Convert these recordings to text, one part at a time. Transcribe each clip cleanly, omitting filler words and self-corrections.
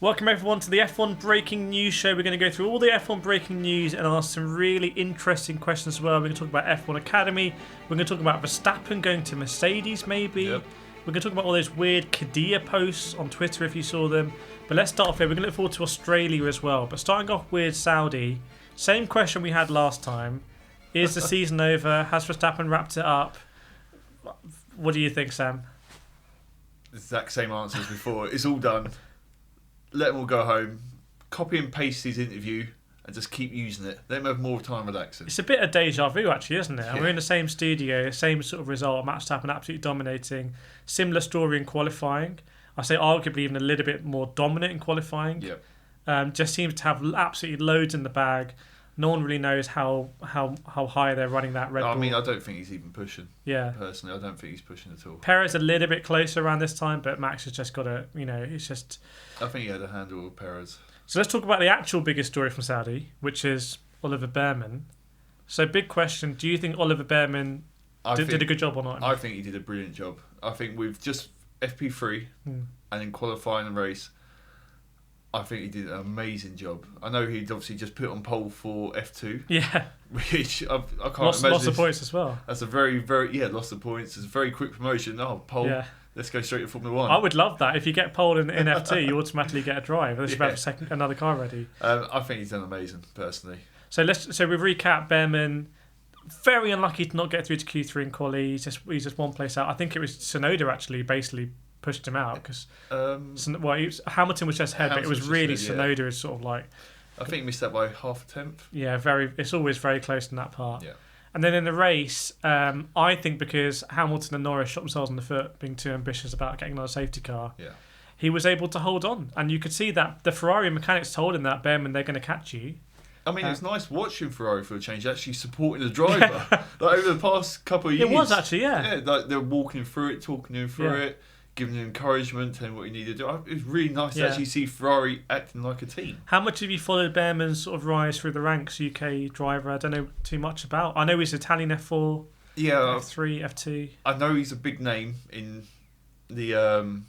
Welcome everyone to the F1 Breaking News Show. We're going to go through all the F1 breaking news and ask some really interesting questions as well. We're going to talk about F1 Academy. We're going to talk about Verstappen going to Mercedes maybe. Yep. We're going to talk about all those weird Kadia posts on Twitter if you saw them. But let's start off here. We're going to look forward to Australia as well. But starting off with Saudi, same question we had last time. Is the season over? Has Verstappen wrapped it up? What do you think, Sam? The exact same answer as before. It's all done. Let them all go home. Copy and paste his interview and just keep using it. Let them have more time relaxing. It's a bit of deja vu, actually, isn't it? Yeah. And we're in the same studio, same sort of result. Max Verstappen absolutely dominating. Similar story in qualifying. I say arguably even a little bit more dominant in qualifying. Yeah. Just seems to have absolutely loads in the bag. No one really knows how high they're running that Red Bull. I mean, I don't think he's even pushing. Yeah. Personally, I don't think he's pushing at all. Perez a little bit closer around this time, but Max has just got to, it's just... I think he had a handle with Perez. So let's talk about the actual biggest story from Saudi, which is Oliver Bearman. So big question, do you think Oliver Bearman did a good job or not? I think he did a brilliant job. I think with just FP3 and in qualifying and race, I think he did an amazing job. I know he'd obviously just put on pole for F2. Yeah. Which I can't lost imagine. Lost the points as well. That's a very, lost the points. It's a very quick promotion. Oh, pole. Yeah. Let's go straight to Formula 1. I would love that. If you get pole in F2, you automatically get a drive. Unless you have another car ready. I think he's done amazing, personally. So we recap. Bearman, very unlucky to not get through to Q3 in quali. He's just one place out. I think it was Tsunoda actually basically pushed him out because Hamilton was just ahead, but it was really Tsunoda is sort of like. I think he missed that by half a tenth. Yeah, it's always very close in that part. Yeah. And then in the race, I think because Hamilton and Norris shot themselves in the foot being too ambitious about getting another safety car, he was able to hold on. And you could see that the Ferrari mechanics told him that, Bearman, they're going to catch you. I mean, it's nice watching Ferrari for a change actually supporting the driver. Like over the past couple of years. It was actually, Yeah, like they're walking through it, talking him through it, giving him encouragement, telling what he needed to do. It was really nice to actually see Ferrari acting like a team. How much have you followed Bearman's sort of rise through the ranks, UK driver? I don't know too much about. I know he's Italian F4, F3, F2. I know he's a big name in the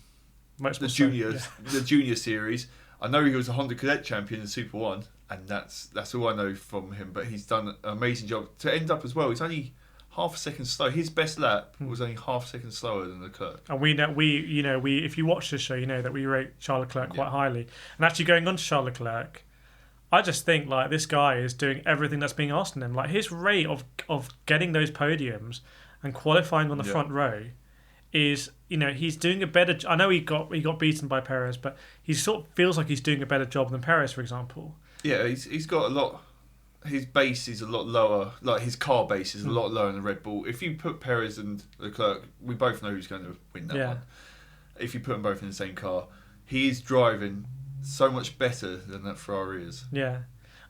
junior series. I know he was a Honda Cadet champion in Super 1, and that's all I know from him. But he's done an amazing job to end up as well. He's only half a second slow. His best lap was only half a second slower than Leclerc. And we know if you watch this show, you know that we rate Charles Leclerc quite highly. And actually, going on to Charles Leclerc, I just think like this guy is doing everything that's being asked of him. Like his rate of getting those podiums and qualifying on the front row is, he's doing a better. I know he got beaten by Perez, but he sort of feels like he's doing a better job than Perez, for example. Yeah, he's got a lot. His base is a lot lower. Like his car base is a lot lower than Red Bull. If you put Perez and Leclerc, we both know who's going to win that one. If you put them both in the same car, he is driving so much better than that Ferrari is. Yeah.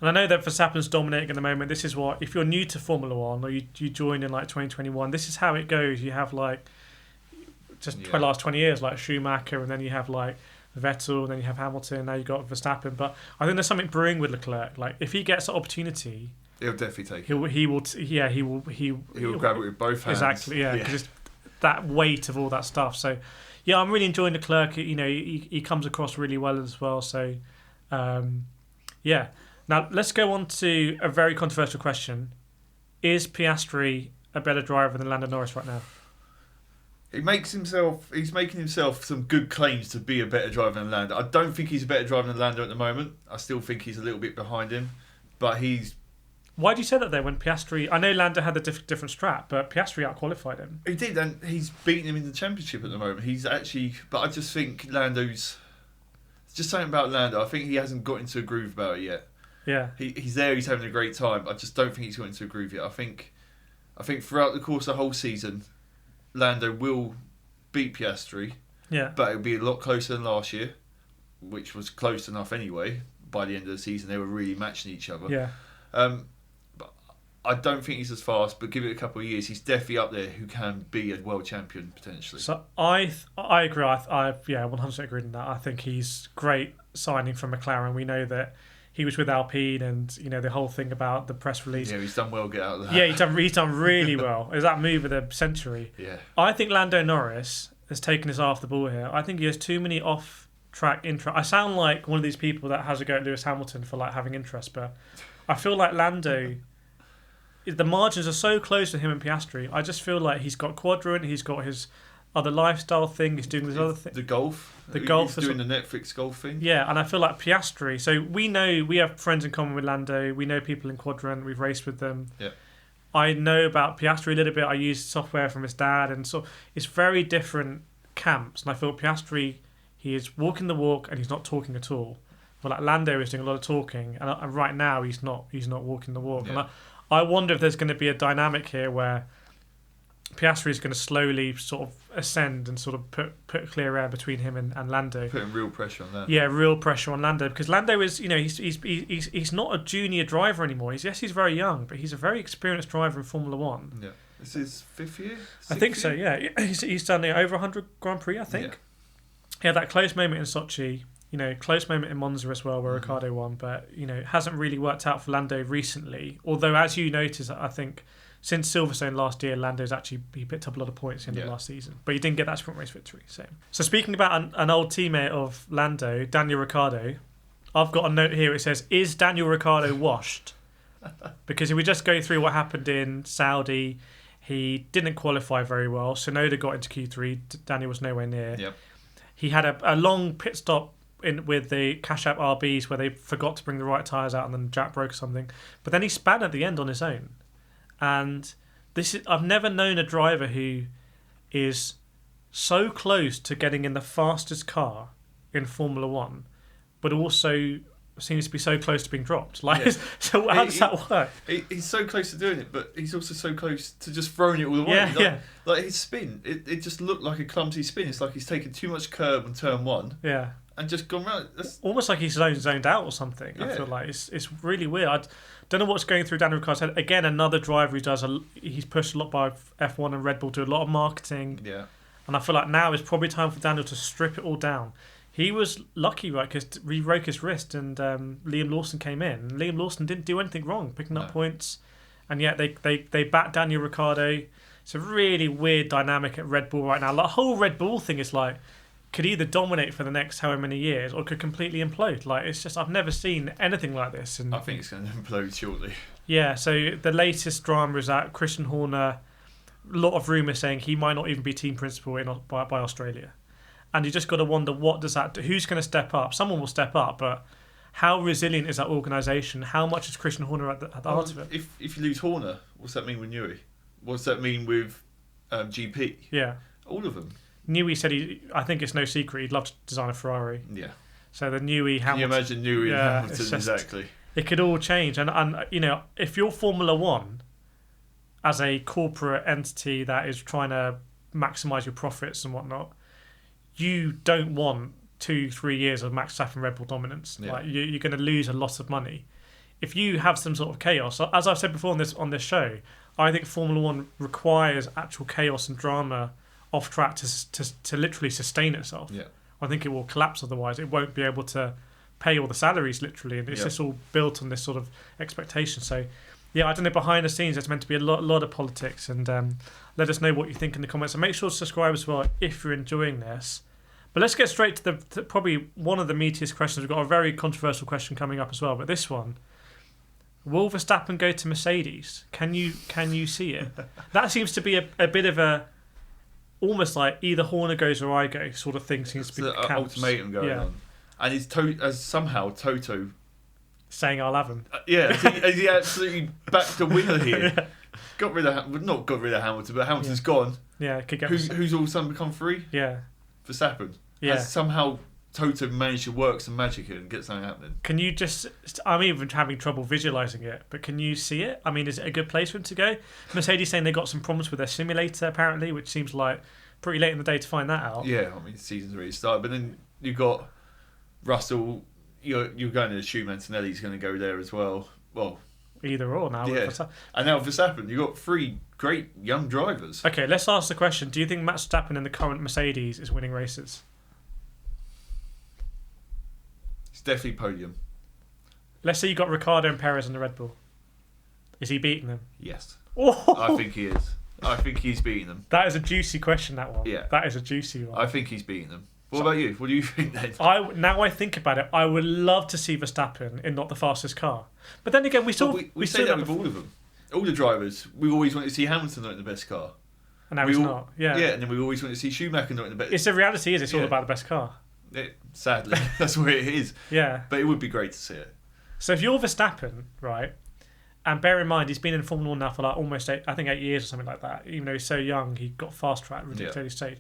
And I know that Verstappen's dominating at the moment. This is what, if you're new to Formula 1 or you join in like 2021, this is how it goes. You have like the last 20 years, like Schumacher, and then you have like Vettel, and then you have Hamilton, now you've got Verstappen. But I think there's something brewing with Leclerc. Like if he gets the opportunity, he'll definitely take it. He will grab it with both hands. Exactly, because it's that weight of all that stuff. So I'm really enjoying Leclerc. He comes across really well as well. So now let's go on to a very controversial question. Is Piastri a better driver than Lando Norris right now? He's making himself some good claims to be a better driver than Lando. I don't think he's a better driver than Lando at the moment. I still think he's a little bit behind him, but he's. Why do you say that though? When Piastri, I know Lando had the different strat, but Piastri outqualified him. He did, and he's beating him in the championship at the moment. But I just think Lando's. It's just something about Lando. I think he hasn't got into a groove about it yet. Yeah, he's there. He's having a great time. I just don't think he's got into a groove yet. I think throughout the course of the whole season, Lando will beat Piastri. Yeah. But it'll be a lot closer than last year, which was close enough anyway. By the end of the season, they were really matching each other. Yeah. But I don't think he's as fast, but give it a couple of years, he's definitely up there who can be a world champion potentially. So I agree. I 100% agree on that. I think he's great signing from McLaren. We know that he was with Alpine, and the whole thing about the press release. Yeah, he's done well. Get out of that. Yeah, he's done really well. Is that move of the century? Yeah. I think Lando Norris has taken his eye off the ball here. I think he has too many off track interest. I sound like one of these people that has a go at Lewis Hamilton for like having interest, but I feel like Lando, the margins are so close to him and Piastri. I just feel like he's got Quadrant, he's got his other lifestyle thing, he's doing this other thing. The golf. He's doing the Netflix golf thing. Yeah, and I feel like Piastri, so we have friends in common with Lando, we know people in Quadrant, we've raced with them. Yeah. I know about Piastri a little bit, I use software from his dad, and so it's very different camps, and I feel Piastri, he is walking the walk and he's not talking at all. But like Lando is doing a lot of talking, and right now he's not walking the walk. Yeah. And I wonder if there's going to be a dynamic here where Piastri is going to slowly sort of ascend and sort of put clear air between him and Lando. Putting real pressure on that. Yeah, real pressure on Lando, because Lando is, he's not a junior driver anymore. He's very young, but he's a very experienced driver in Formula One. Yeah, this is fifth year. I think so. Yeah, he's done over 100 Grand Prix, I think. Yeah. He had that close moment in Sochi. Close moment in Monza as well, where Ricciardo won, but it hasn't really worked out for Lando recently. Although, as you noticed, I think since Silverstone last year, Lando's actually he picked up a lot of points in the last season, but he didn't get that sprint race victory. So speaking about an old teammate of Lando, Daniel Ricciardo, I've got a note here. It says, "Is Daniel Ricciardo washed?" Because if we just go through what happened in Saudi, he didn't qualify very well. Sonoda got into Q3. Daniel was nowhere near. Yep. He had a long pit stop with the Cash App RBs where they forgot to bring the right tyres out and then Jack broke something. But then he span at the end on his own. And I've never known a driver who is so close to getting in the fastest car in Formula One, but also seems to be so close to being dropped. So how does that work? He's so close to doing it, but he's also so close to just throwing it all the way. Like his spin, it just looked like a clumsy spin. It's like he's taken too much curve on turn one. Yeah. And just gone round. Almost like he's zoned out or something. Yeah. I feel like it's really weird. I don't know what's going through Daniel Ricciardo's head. Again, another driver who he's pushed a lot by F1 and Red Bull, do a lot of marketing. Yeah. And I feel like now is probably time for Daniel to strip it all down. He was lucky, right, because he broke his wrist and Liam Lawson came in. And Liam Lawson didn't do anything wrong, picking up points. And yet they backed Daniel Ricciardo. It's a really weird dynamic at Red Bull right now. The whole Red Bull thing is like, could either dominate for the next however many years or could completely implode. Like, it's just, I've never seen anything like this. And I think it's going to implode shortly. Yeah, so the latest drama is that Christian Horner, a lot of rumours saying he might not even be team principal by Australia. And you just got to wonder, what does that do? Who's going to step up? Someone will step up, but how resilient is that organisation? How much is Christian Horner at the heart of it? If you lose Horner, what's that mean with Newey? What's that mean with GP? Yeah. All of them. Newey said I think it's no secret, he'd love to design a Ferrari. Yeah. So the Newey Hamilton. Can you imagine Newey and Hamilton exactly? It could all change. And if you're Formula One as a corporate entity that is trying to maximise your profits and whatnot, you don't want 2-3 years of Max Verstappen Red Bull dominance. Yeah. Like you're going to lose a lot of money. If you have some sort of chaos, as I've said before on this show, I think Formula One requires actual chaos and drama off track to literally sustain itself. Yeah. I think it will collapse otherwise. It won't be able to pay all the salaries literally, and it's just all built on this sort of expectation. So, yeah, I don't know. Behind the scenes, there's meant to be a lot of politics, and let us know what you think in the comments. And make sure to subscribe as well if you're enjoying this. But let's get straight to probably one of the meatiest questions. We've got a very controversial question coming up as well, but this one. Will Verstappen go to Mercedes? Can you see it? That seems to be a bit of a almost like either Horner goes or I go sort of thing seems to be an ultimatum going on. And as somehow Toto saying I'll have him. Has he absolutely backed the winner here? Yeah. Not got rid of Hamilton, but Hamilton's gone. Yeah, could get who's all of a sudden become free? Yeah. Verstappen. Yeah. Has somehow Toto managed to work some magic here and get something happening. Can you I'm even having trouble visualising it, but can you see it? I mean, is it a good place for him to go? Mercedes saying they got some problems with their simulator, apparently, which seems like pretty late in the day to find that out. Yeah, I mean, the season's already started. But then you've got Russell, you're going to assume Antonelli's going to go there as well. Well, either or now. Yeah. And now Verstappen, you've got 3 great young drivers. Okay, let's ask the question. Do you think Max Verstappen in the current Mercedes is winning races? It's definitely podium. Let's say you got Ricciardo and Perez in the Red Bull. Is he beating them? Yes. Oh! I think he is. I think he's beating them. That is a juicy question, that one. Yeah. That is a juicy one. I think he's beating them. What about you? What do you think then? Now I think about it, I would love to see Verstappen in not the fastest car. But then again, we say that with all of them. All the drivers, we always want to see Hamilton not in the best car. And now he's not. Yeah, and then we always want to see Schumacher not in the best. It's the reality it's all about the best car. Sadly, that's where it is. Yeah. But it would be great to see it. So if you're Verstappen, right, and bear in mind he's been in Formula 1 now for like almost 8 years or something like that, even though he's so young, he got fast track ridiculously stage.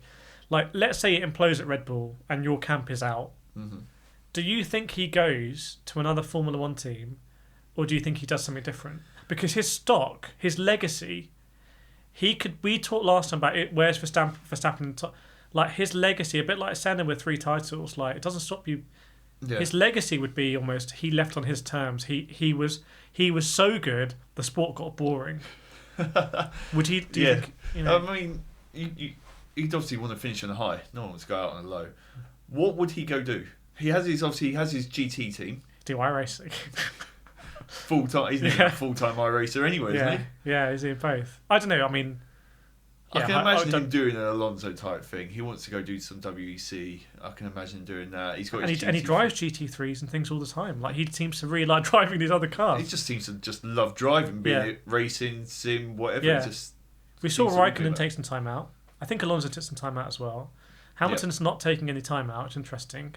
Like, let's say it implodes at Red Bull and your camp is out. Mm-hmm. Do you think he goes to another Formula 1 team, or do you think he does something different? Because his stock, his legacy, we talked last time about it, where's Verstappen, like his legacy, a bit like Senna with 3 titles, like it doesn't stop you. Yeah. His legacy would be almost he left on his terms. He was so good, the sport got boring. Would he? Do you think, I mean, he'd obviously want to finish on a high. No one wants to go out on a low. What would he go do? He has his GT team. Do iRacing. Full time. He's a full time iRacer anyway, isn't he? Yeah, is he both? I don't know. I mean, I can imagine him doing an Alonso type thing. He wants to go do some WEC. I can imagine doing that. He's got and he drives GT3s and things all the time. Like he seems to really like driving these other cars. He just seems to just love driving, be it racing, sim, whatever. Yeah. We saw Raikkonen take some time out. I think Alonso took some time out as well. Hamilton's not taking any time out, which is interesting.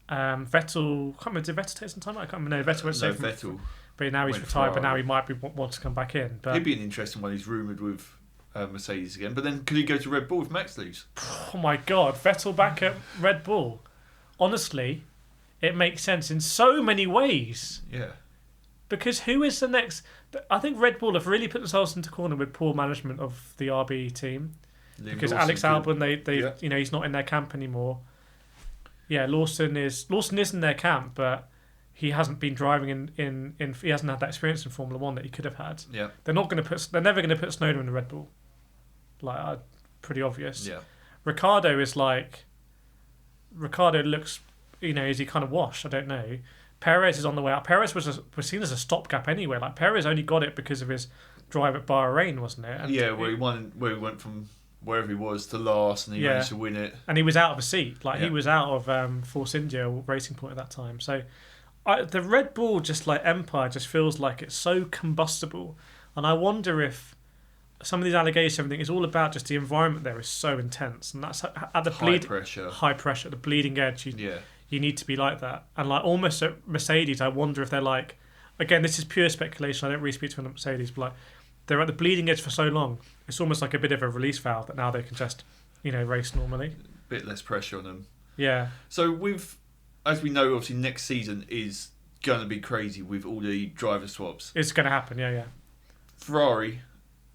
Vettel, I can't remember, did Vettel take some time out? I can't remember. No, Vettel went safe. Vettel. But now he's retired, but now he might want to come back in. But he'd be an interesting one. He's rumoured with Mercedes again. But then could he go to Red Bull if Max leaves? Oh my God, Vettel back at Red Bull. Honestly, it makes sense in so many ways. Yeah. Because who is the next? I think Red Bull have really put themselves into corner with poor management of the RB team. Because Alex Albon, they he's not in their camp anymore. Yeah, Lawson is in their camp, but he hasn't been driving in he hasn't had that experience in Formula 1 that he could have had. Yeah. They're never going to put Snowden in the Red Bull. Like, pretty obvious. Yeah. Ricardo looks, is he kind of washed? I don't know. Perez is on the way out. Perez was seen as a stopgap anyway. Like, Perez only got it because of his drive at Bahrain, wasn't it? And where he went from wherever he was to last, and he managed to win it. And he was out of a seat. Like, he was out of Force India Racing Point at that time. So the Red Bull empire just feels like it's so combustible. And I wonder if some of these allegations, everything is all about just the environment there is so intense, and that's at the high pressure, the bleeding edge. You need to be like that, and like almost at Mercedes, I wonder if they're like, again, this is pure speculation. I don't really speak to Mercedes, but like they're at the bleeding edge for so long, it's almost like a bit of a release valve that now they can just, race normally. A bit less pressure on them. Yeah. So as we know, obviously next season is going to be crazy with all the driver swaps. It's going to happen. Yeah. Ferrari,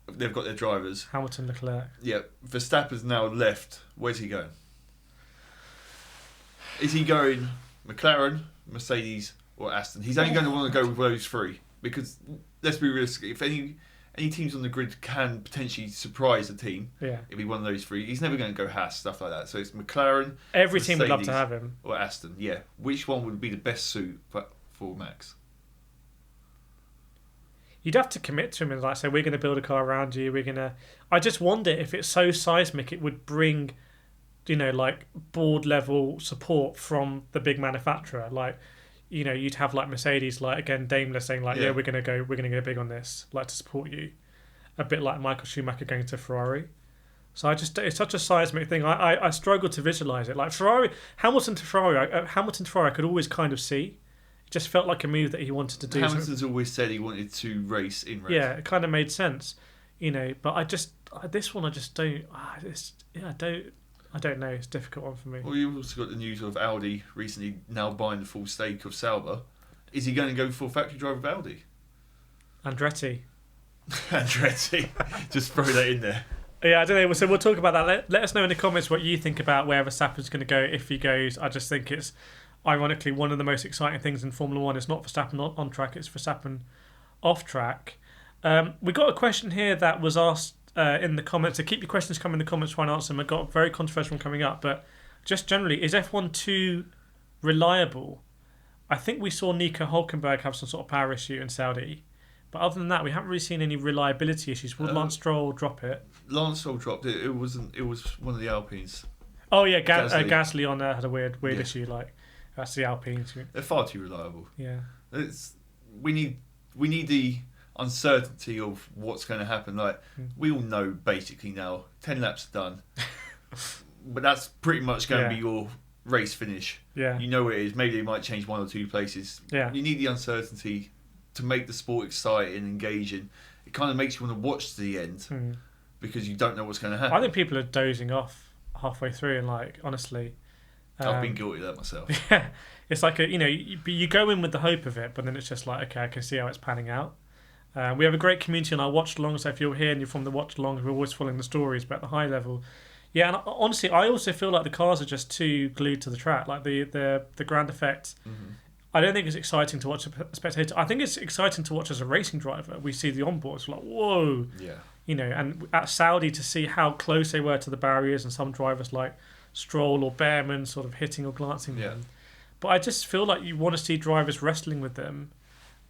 they've got their drivers. Hamilton, Leclerc. Yeah, Verstappen's now left. Where's he going? Is he going McLaren, Mercedes, or Aston? He's only going to want to go with those 3 because, let's be realistic, if any teams on the grid can potentially surprise a team, it'd be one of those 3. He's never going to go Haas, stuff like that. So it's McLaren, every Mercedes, team would love to have him. Or Aston, yeah. Which one would be the best suit for Max? You'd have to commit to him and say, we're going to build a car around you. I just wonder if it's so seismic it would bring, board level support from the big manufacturer. Like, you'd have like Mercedes, like again Daimler saying like, we're going to go big on this, like to support you. A bit like Michael Schumacher going to Ferrari. So it's such a seismic thing. I struggle to visualize it. Like Hamilton to Ferrari, I could always kind of see. Just felt like a move that he wanted to do. Hamilton's always said he wanted to race in red. Yeah, it kind of made sense, But this one I just don't. I don't know. It's a difficult one for me. Well, you've also got the news of Audi recently now buying the full stake of Sauber. Is he going to go for factory driver of Audi? Andretti. Just throw that in there. Yeah, I don't know. So we'll talk about that. Let us know in the comments what you think about where Verstappen's going to go if he goes. I just think it's, ironically, one of the most exciting things in Formula 1 is not Verstappen on track, it's Verstappen off track. We got a question here that was asked in the comments. So keep your questions coming in the comments, try and answer them. We've got a very controversial one coming up, but just generally, is F1 too reliable? I think we saw Nico Hülkenberg have some sort of power issue in Saudi, but other than that, we haven't really seen any reliability issues. Would Lance Stroll drop it? Lance Stroll dropped it. It was one of the Alpines. Oh yeah, Gasly on there had a weird issue. Like that's the Alpine. They're far too reliable. Yeah, we need the uncertainty of what's going to happen. Like we all know basically now, 10 laps are done, but that's pretty much going to be your race finish. Yeah, you know what it is. Maybe they might change 1 or 2 places. Yeah, you need the uncertainty to make the sport exciting, engaging. It kind of makes you want to watch to the end because you don't know what's going to happen. I think people are dozing off halfway through, and like honestly, I've been guilty of that myself. Yeah, it's like you go in with the hope of it, but then it's just like, okay, I can see how it's panning out. We have a great community on our watch alongs, so if you're here and you're from the watch alongs, we're always following the stories, but at the high level. Yeah, and honestly, I also feel like the cars are just too glued to the track. Like the ground effect, I don't think it's exciting to watch a spectator. I think it's exciting to watch as a racing driver. We see the onboards, like, whoa. Yeah. And at Saudi to see how close they were to the barriers, and some drivers like Stroll or Bearman sort of hitting or glancing them. But I just feel like you want to see drivers wrestling with them.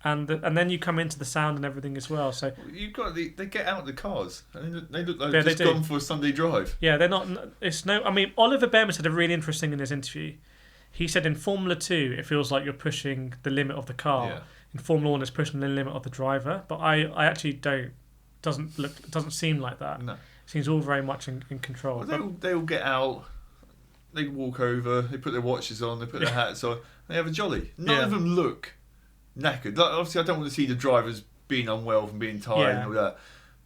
And then you come into the sound and everything as well. So you've got they get out of the cars. I mean, they look like they've just gone for a Sunday drive. Yeah, they're not. It's no. I mean, Oliver Bearman said a really interesting in his interview. He said in Formula 2, it feels like you're pushing the limit of the car. Yeah. In Formula 1, it's pushing the limit of the driver. But I actually don't. It doesn't seem like that. No. It seems all very much in control. Well, they all get out. They walk over. They put their watches on. They put their hats on. They have a jolly. None of them look knackered. Like, obviously, I don't want to see the drivers being unwell from being tired and all that.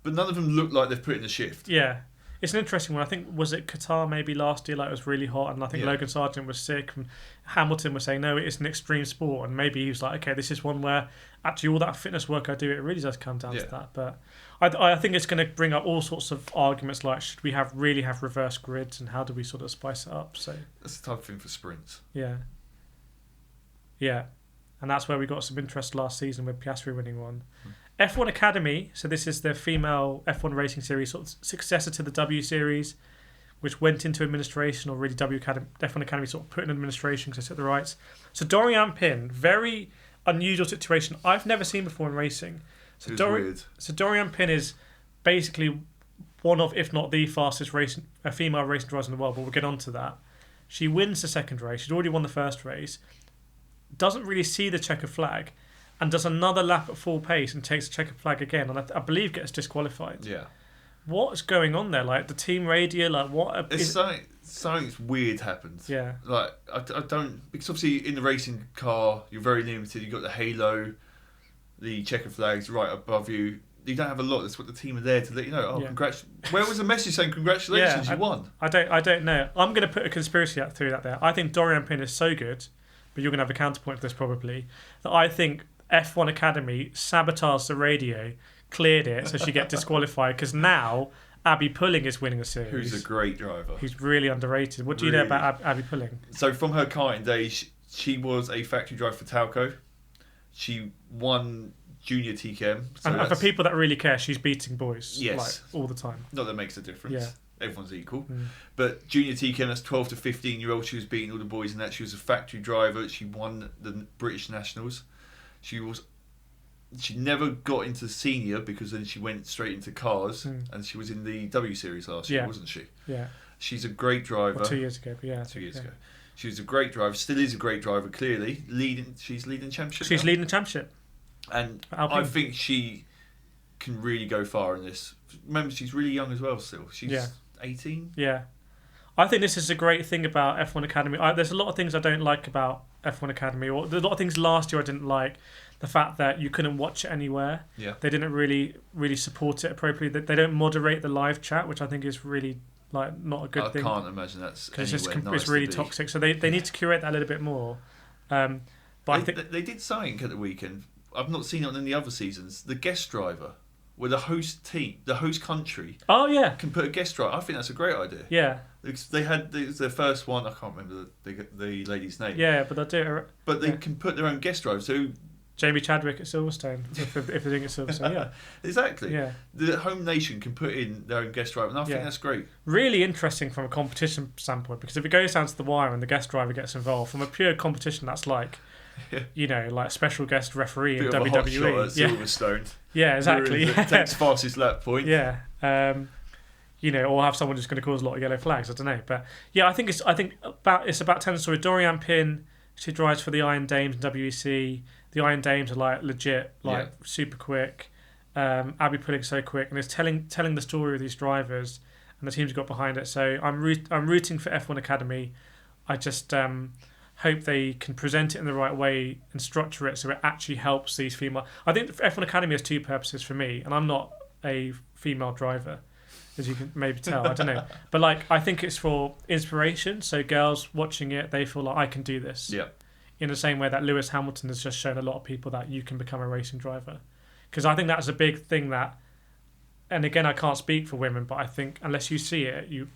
But none of them look like they've put in a shift. Yeah. It's an interesting one. I think, was it Qatar maybe last year? Like, it was really hot, and I think Logan Sargent was sick, and Hamilton was saying, no, it's an extreme sport, and maybe he was like, okay, this is one where actually all that fitness work I do, it really does come down to that. But I think it's going to bring up all sorts of arguments, like, should we really have reverse grids, and how do we sort of spice it up? So that's the type of thing for sprints. Yeah. And that's where we got some interest last season with Piastri winning one. F1 Academy, so this is the female F1 racing series, sort of successor to the W Series, which went into administration, or really F1 Academy sort of put in administration because they took the rights. So Dorian Pin, very unusual situation I've never seen before in racing. So weird. So Dorian Pin is basically one of, if not the fastest female racing drivers in the world, but we'll get on to that. She wins the second race. She's already won the first race. Doesn't really see the checkered flag, and does another lap at full pace and takes the checkered flag again, and I believe gets disqualified. Yeah. What's going on there? Like the team radio, like what? Something weird happens. Yeah. Like I don't, because obviously in the racing car you're very limited. You've got the halo, the checkered flags right above you. You don't have a lot. That's what the team are there to let you know. Oh, congrats! Where was the message saying congratulations? You won. I don't know. I'm going to put a conspiracy theory out there. I think Dorian Pin is so good, but you're going to have a counterpoint to this probably, that I think F1 Academy sabotaged the radio, cleared it, so she get disqualified, because now Abby Pulling is winning the series. Who's a great driver. Who's really underrated. What do you know about Abby Pulling? So from her karting days, she was a factory driver for Talco. She won junior TKM. So and for people that really care, she's beating boys all the time. Not that it makes a difference. Yeah. Everyone's equal. But junior TKM, that's 12 to 15-year-old, she was beating all the boys in that. She was a factory driver. She won the British Nationals. She never got into senior, because then she went straight into cars, and she was in the W Series last year, wasn't she? Yeah. She's a great driver. Well, 2 years ago, but 2 years ago. She was a great driver, still is a great driver, clearly. She's leading championship. She's leading the championship. And I think she can really go far in this. Remember, she's really young as well still. She's 18. Yeah. I think this is a great thing about F1 Academy. There's a lot of things I don't like about F1 Academy, or there's a lot of things last year I didn't like. The fact that you couldn't watch it anywhere. Yeah. They didn't really support it appropriately. They don't moderate the live chat, which I think is really not a good thing. I can't imagine that's it's really toxic. So they need to curate that a little bit more. But I think they did something at the weekend. I've not seen it on any other seasons. The guest driver, where the host team, the host country, can put a guest driver. I think that's a great idea. Yeah. They had their first one. I can't remember the lady's name. Yeah, but they'll do it. But they can put their own guest driver. So Jamie Chadwick at Silverstone, if they're doing it at Silverstone, yeah. Exactly. Yeah. The home nation can put in their own guest driver, and I think that's great. Really interesting from a competition standpoint, because if it goes down to the wire and the guest driver gets involved, from a pure competition, that's like, like special guest referee in WWE. Hot shot at Silverstone. Yeah, exactly. Takes fastest lap point. Yeah. or have someone who's going to cause a lot of yellow flags. I don't know, but yeah, I think it's about 10 story. Dorian Pin, she drives for the Iron Dames and WEC. The Iron Dames are like legit, super quick. Abby Pulling's so quick, and it's telling the story of these drivers and the teams who got behind it. So I'm rooting for F1 Academy. I just hope they can present it in the right way and structure it so it actually helps these female. I think F1 Academy has two purposes for me, and I'm not a female driver, as you can maybe tell. I don't know, but I think it's for inspiration. So girls watching it, they feel like I can do this. Yeah. In the same way that Lewis Hamilton has just shown a lot of people that you can become a racing driver. Because I think that's a big thing that, and again, I can't speak for women, but I think unless you see it, you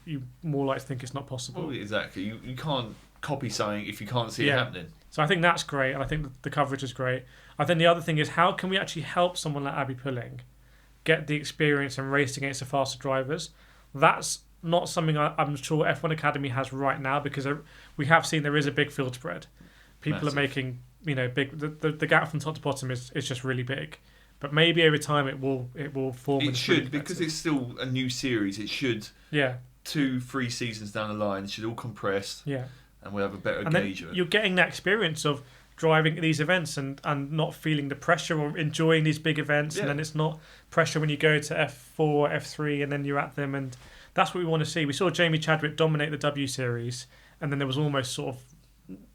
more likely think it's not possible. Well, exactly. You can't copy something if you can't see it happening. So I think that's great, and I think the coverage is great. I think the other thing is, how can we actually help someone like Abby Pulling get the experience and race against the faster drivers? That's not something I'm sure F1 Academy has right now, because we have seen there is a big field spread. People Massive. Are making big. The gap from top to bottom is just really big. But maybe over time it will form. It should, because it's still a new series. It should. Yeah. 2-3 seasons down the line, it should all compress. Yeah. And we'll have a better and gauge of it. You're getting that experience of driving at these events and not feeling the pressure or enjoying these big events, and then it's not pressure when you go to F4, F3, and then you're at them, and that's what we want to see. We saw Jamie Chadwick dominate the W Series, and then there was almost sort of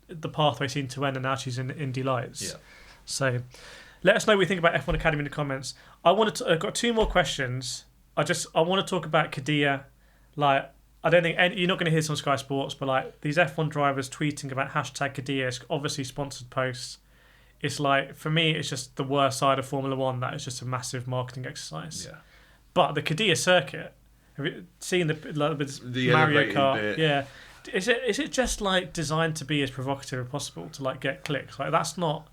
the pathway seemed to end, and now she's in Indy Lights. Yeah. So let us know what you think about F1 Academy in the comments. I've got two more questions. I want to talk about Kadia. I don't think you're not going to hear this on Sky Sports, but these F1 drivers tweeting about hashtag Kadia. It's obviously sponsored posts. It's for me, it's just the worst side of Formula One. That is just a massive marketing exercise. Yeah. But the Kadia circuit, have you seen the Mario Kart? Bit. Yeah. Is it just designed to be as provocative as possible to get clicks? That's not.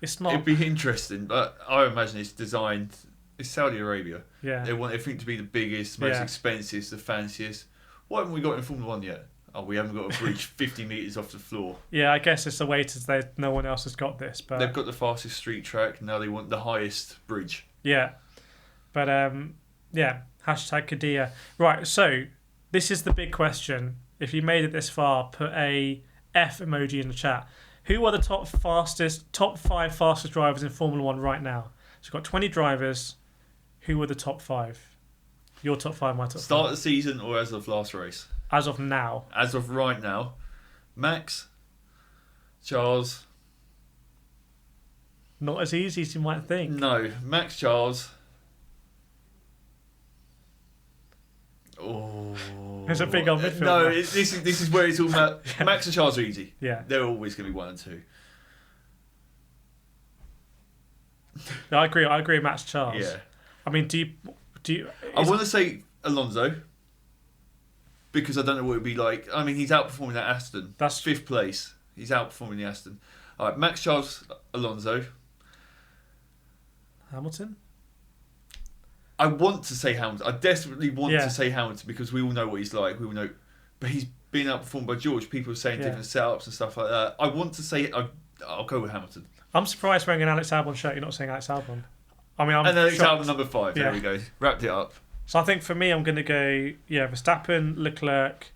It's not. It'd be interesting, but I imagine it's designed. It's Saudi Arabia. Yeah. They want everything to be the biggest, most expensive, the fanciest. What haven't we got in Formula One yet? Oh, we haven't got a bridge 50 metres off the floor. Yeah, I guess it's the way no one else has got this. But they've got the fastest street track. Now they want the highest bridge. Yeah, but hashtag Kadia. Right. So this is the big question. If you made it this far, put a F emoji in the chat. Who are the top 5 fastest drivers in Formula One right now? So we've got 20 drivers. Who are the top 5? Your top 5, my top 5. Start of the season or as of last race? As of now. As of right now. Max, Charles. Not as easy as you might think. No, Max, Charles. Oh, there's a big old midfield. No, this is where it's all about. Max and Charles are easy. Yeah, they're always going to be 1 and 2. No, I agree. Max, Charles. Yeah. I mean, do you? I want to say Alonso because I don't know what it'd be like. I mean, he's outperforming that Aston. That's 5th place. He's outperforming the Aston. All right, Max, Charles, Alonso. Hamilton. I want to say Hamilton. I desperately want to say Hamilton because we all know what he's like. We all know, but he's been outperformed by George. People are saying different setups and stuff like that. I want to say I'll go with Hamilton. I'm surprised wearing an Alex Albon shirt. You're not saying Alex Albon. I mean, and Alex Albon number 5. There we go. Wrapped it up. So I think for me, I'm going to go Verstappen, Leclerc.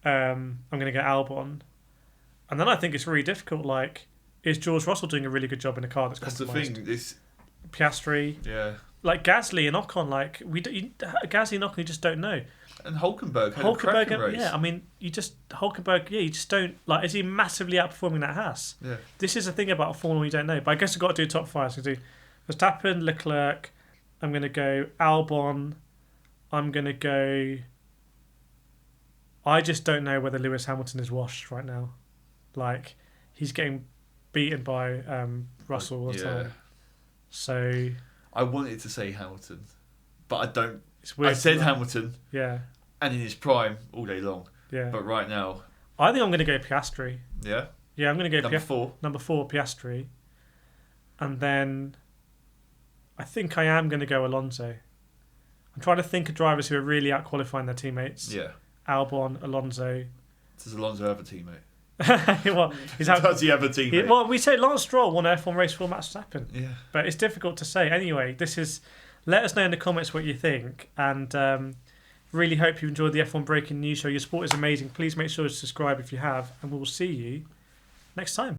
I'm going to go Albon, and then I think it's really difficult. Is George Russell doing a really good job in a car that's the compromised? thing. This Piastri. Yeah. Gasly and Ocon, Gasly and Ocon, you just don't know. And Hulkenberg had a cracking race. Yeah, I mean, you just don't is he massively outperforming that Haas? Yeah. This is the thing about Formula you don't know. But I guess I've got to do top 5. So do Verstappen, Leclerc. I'm going to go Albon. I'm going to go. I just don't know whether Lewis Hamilton is washed right now. He's getting beaten by Russell all the time. So. I wanted to say Hamilton, but I don't. It's weird. I said Hamilton. Yeah. And in his prime all day long. Yeah. But right now. I think I'm going to go Piastri. Yeah? Yeah, I'm going to go number 4. Number 4, Piastri. And then I think I am going to go Alonso. I'm trying to think of drivers who are really out-qualifying their teammates. Yeah. Albon, Alonso. Does Alonso have a teammate? Does he have a teammate? We say Lance Stroll won an F1 race for Max Verstappen. Yeah. But it's difficult to say. Anyway, let us know in the comments what you think. And Really hope you enjoyed the F1 Breaking News Show. Your support is amazing. Please make sure to subscribe if you have, and we will see you next time.